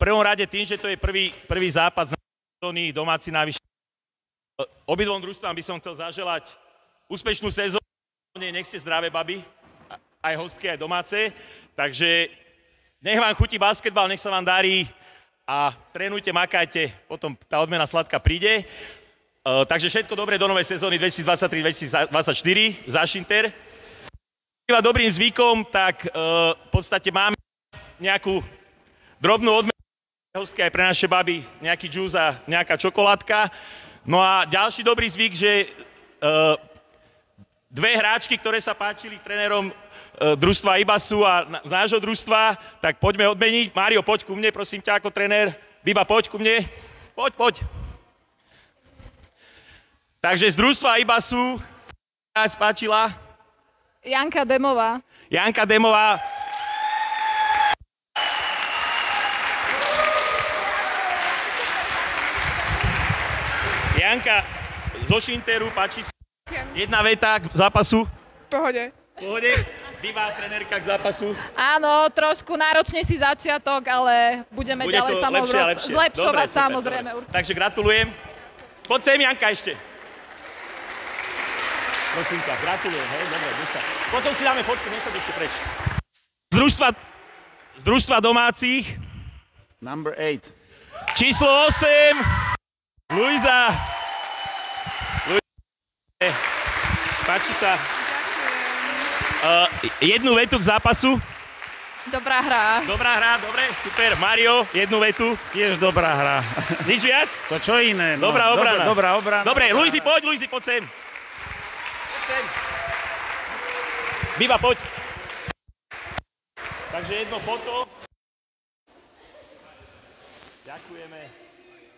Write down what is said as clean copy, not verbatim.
prvom rade tým, že to je prvý zápas na sezóny, domáci navyše. Obidvom družstvám by som chcel zaželať úspešnú sezónu, nech ste zdravé, baby, aj hostky, aj domáce. Takže nech vám chutí basketbal, nech sa vám darí a trénujte, makajte, potom tá odmena sladká príde. Takže všetko dobré do novej sezóny 2023-2024 za Šinter. Dobrým zvykom, tak v podstate máme nejakú drobnú odmenu hostky aj pre naše baby, nejaký džús a nejaká čokoládka. No a ďalší dobrý zvyk, že dve hráčky, ktoré sa páčili trénerom družstva Ibasu a z nášho družstva, tak poďme odmeniť. Mário, poď ku mne, prosím ťa, ako tréner. Biba, poď ku mne. Poď. Takže z družstva Ibasu sa páčila Janka Demová. Janka Demová. Janka zo Šinteru, páči sa. Jedna veta k zápasu. V pohode. V pohode. Býva trenérka k zápasu. Áno, trošku náročne si začiatok, ale budeme Bude ďalej samozrejme zlepšovať. Dobre, samozrejme. dobre. Určite. Takže gratulujem. Poď sem, Janka, ešte. Prosím ťa, gratulujem, hej, dobre, duša. Potom si dáme fotku, nechoď ešte preč. Z družstva domácich. Number 8. Číslo 8. Luisa. Páči sa. Jednu vetu k zápasu. Dobrá hra. Dobrá hra, dobre, super. Mario, jednu vetu. Tiež dobrá hra. Nič viac? To čo iné? No. Dobrá obrana. Dobrá obrana. Dobre, Luisi, poď sem. Poď sem. Biba, poď. Takže jedno foto. Ďakujeme.